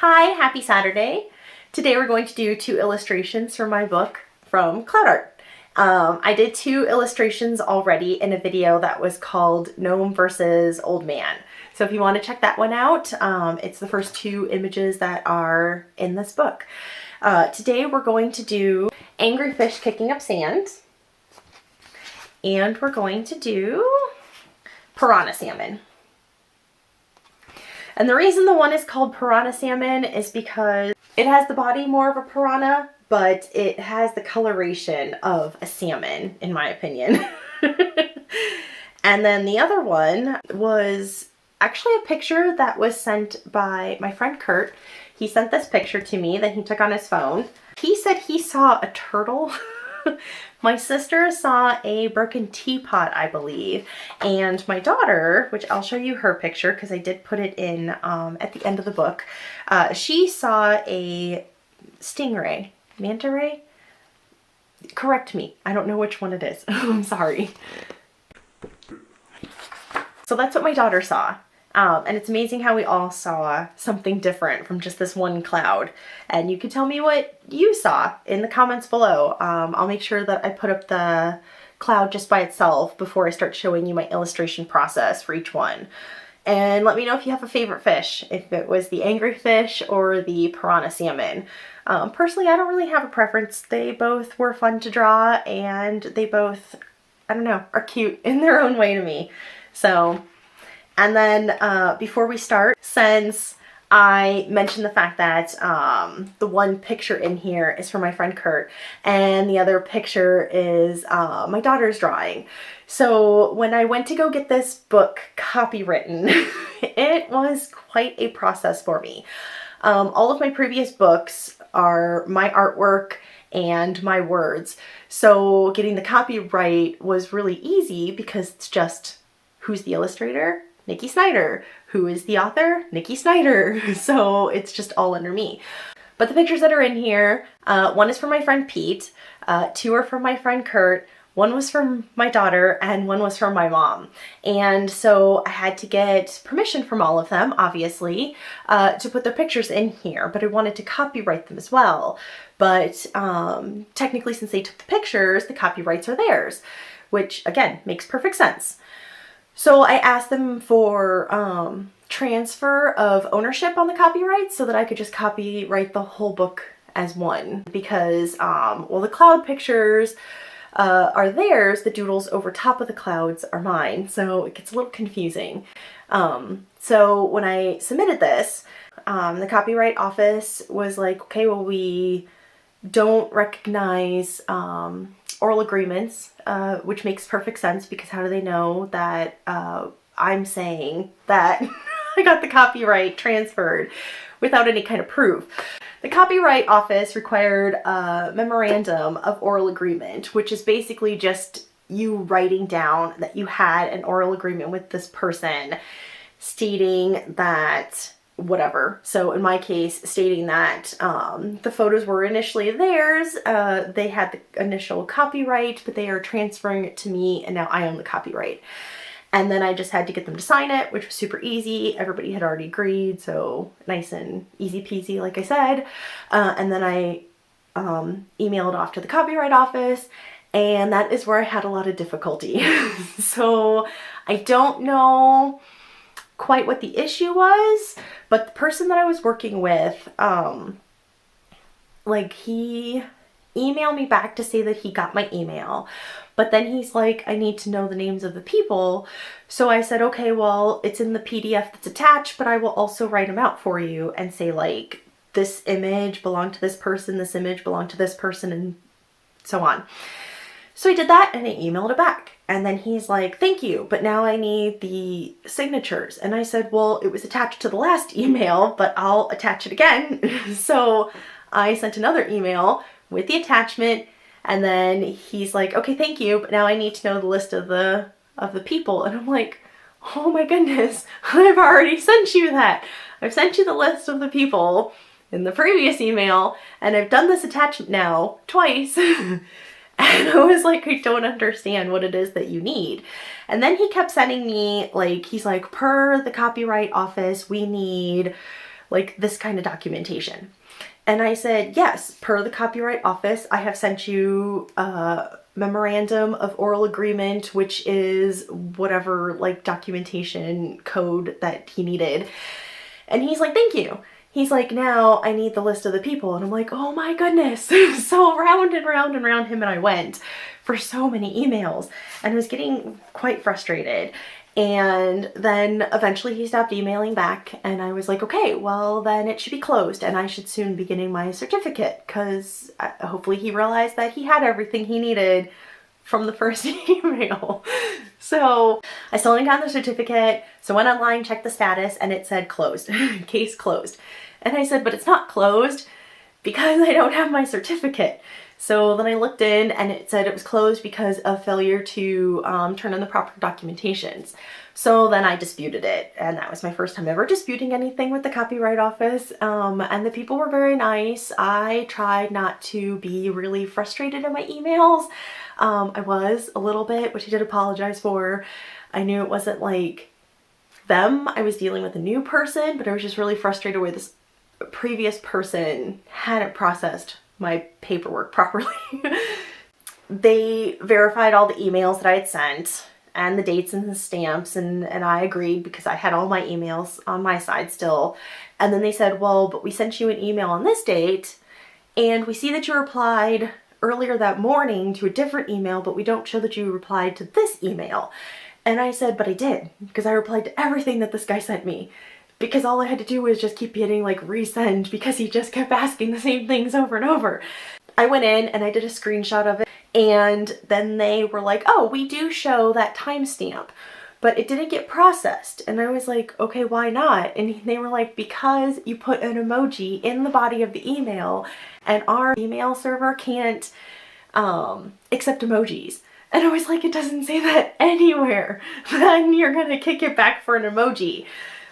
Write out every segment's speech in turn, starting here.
Hi, happy Saturday. Today we're going to do 2 illustrations for my book from cloudart. I did 2 illustrations already in a video that was called Gnome versus Old Man. So if you want to check that one out, it's the first 2 images that are in this book. Today we're going to do angry fish kicking up sand, and we're going to do piranha salmon. And the reason the one is called piranha salmon is because it has the body more of a piranha, but it has the coloration of a salmon, in my opinion. And then the other one was actually a picture that was sent by my friend Kurt. He sent this picture to me that he took on his phone. He said he saw a turtle. My sister saw a broken teapot, I believe, and my daughter, which I'll show you her picture because I did put it in at the end of the book, she saw a stingray, manta ray? Correct me, I don't know which one it is. I'm sorry. So that's what my daughter saw. And it's amazing how we all saw something different from just this one cloud. And you can tell me what you saw in the comments below. I'll make sure that I put up the cloud just by itself before I start showing you my illustration process for each one. And let me know if you have a favorite fish, if it was the angry fish or the piranha salmon. Personally, I don't really have a preference. They both were fun to draw, and they both, I don't know, are cute in their own way to me. So... And then before we start, since I mentioned the fact that the one picture in here is for my friend Kurt and the other picture is my daughter's drawing. So when I went to go get this book copywritten, it was quite a process for me. All of my previous books are my artwork and my words. So getting the copyright was really easy because it's just who's the illustrator? Nikki Snyder. Who is the author? Nikki Snyder. So it's just all under me. But the pictures that are in here, one is from my friend Pete, 2 are from my friend Kurt, 1 was from my daughter, and 1 was from my mom. And so I had to get permission from all of them, obviously, to put their pictures in here, but I wanted to copyright them as well. But technically, since they took the pictures, the copyrights are theirs, which again, makes perfect sense. So I asked them for transfer of ownership on the copyright so that I could just copyright the whole book as one, because well, the cloud pictures are theirs, the doodles over top of the clouds are mine, so it gets a little confusing. So when I submitted this, the copyright office was like, okay, well, we don't recognize oral agreements, which makes perfect sense because how do they know that I'm saying that I got the copyright transferred without any kind of proof? The Copyright Office required a memorandum of oral agreement, which is basically just you writing down that you had an oral agreement with this person stating that whatever. So in my case, stating that the photos were initially theirs, they had the initial copyright, but they are transferring it to me and now I own the copyright. And then I just had to get them to sign it, which was super easy. Everybody had already agreed, so nice and easy peasy, like I said. And then I emailed off to the Copyright Office, and that is where I had a lot of difficulty. So I don't know quite what the issue was, but the person that I was working with, like, he emailed me back to say that he got my email, but then he's like, I need to know the names of the people. So I said, okay, well, it's in the PDF that's attached, but I will also write them out for you and say, like, this image belonged to this person, this image belonged to this person, and so on. So I did that and I emailed it back. And then he's like, thank you, but now I need the signatures. And I said, well, it was attached to the last email, but I'll attach it again. So I sent another email with the attachment, and then he's like, okay, thank you, but now I need to know the list of the people. And I'm like, oh my goodness, I've already sent you that. I've sent you the list of the people in the previous email, and I've done this attachment now twice. And I was like, I don't understand what it is that you need. And then he kept sending me, like, he's like, per the Copyright Office, we need like this kind of documentation? And I said, yes, per the Copyright Office, I have sent you a memorandum of oral agreement, which is whatever like documentation code that he needed. And he's like, thank you. He's like, now I need the list of the people. And I'm like, oh my goodness. So round and round and round him and I went for so many emails, and I was getting quite frustrated. And then eventually he stopped emailing back, and I was like, okay, well then it should be closed and I should soon be getting my certificate, because hopefully he realized that he had everything he needed from the first email. So I still hadn't gotten the certificate, so went online, checked the status, and it said closed, case closed. And I said, but it's not closed because I don't have my certificate. So then I looked in and it said it was closed because of failure to turn in the proper documentations. So then I disputed it, and that was my first time ever disputing anything with the Copyright Office. And the people were very nice. I tried not to be really frustrated in my emails. I was a little bit, which I did apologize for. I knew it wasn't like them. I was dealing with a new person, but I was just really frustrated with this previous person hadn't processed my paperwork properly. They verified all the emails that I had sent and the dates and the stamps, and I agreed because I had all my emails on my side still. And then they said, well, but we sent you an email on this date, and we see that you replied earlier that morning to a different email, but we don't show that you replied to this email. And I said, but I did, because I replied to everything that this guy sent me. Because all I had to do was just keep hitting like resend, because he just kept asking the same things over and over. I went in and I did a screenshot of it, and then they were like, oh, we do show that timestamp, but it didn't get processed. And I was like, okay, why not? And they were like, because you put an emoji in the body of the email and our email server can't accept emojis. And I was like, it doesn't say that anywhere. Then you're gonna kick it back for an emoji.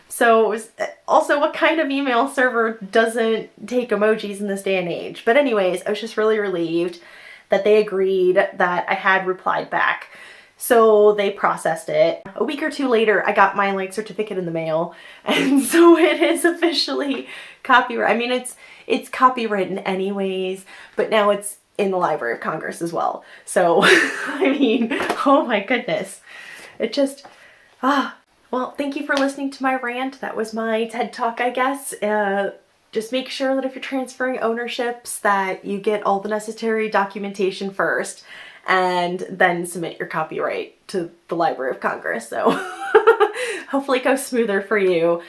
So it was also, what kind of email server doesn't take emojis in this day and age? But anyways, I was just really relieved that they agreed that I had replied back. So they processed it. A week or two later, I got my like certificate in the mail. And so it is officially copyright. I mean, it's copywritten anyways, but now it's in the Library of Congress as well. So, I mean, oh my goodness. It just, well, thank you for listening to my rant. That was my TED Talk, I guess. Just make sure that if you're transferring ownerships that you get all the necessary documentation first, and then submit your copyright to the Library of Congress. So hopefully it goes smoother for you.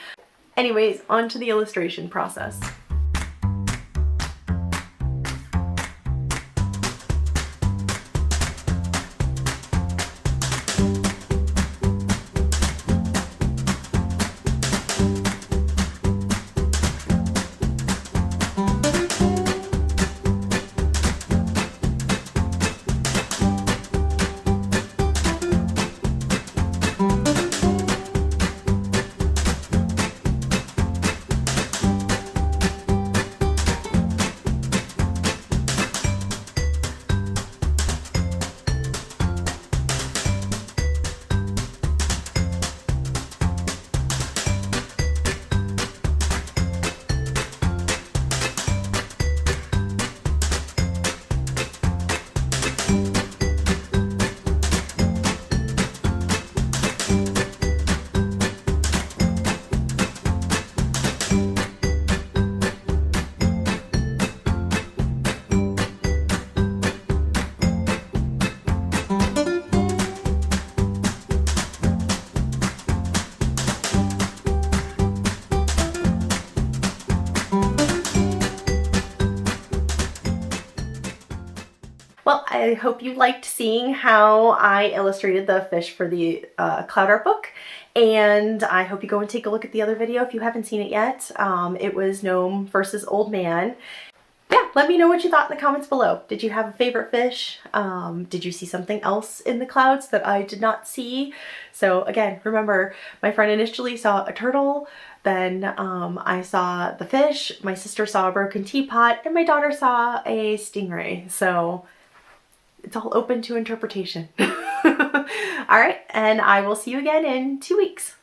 Anyways, on to the illustration process. Well, I hope you liked seeing how I illustrated the fish for the cloudart book, and I hope you go and take a look at the other video if you haven't seen it yet. It was Gnome versus Old Man. Yeah, let me know what you thought in the comments below. Did you have a favorite fish? Did you see something else in the clouds that I did not see? So again, remember, my friend initially saw a turtle, then I saw the fish, my sister saw a broken teapot, and my daughter saw a stingray. So it's all open to interpretation. All right, and I will see you again in 2 weeks.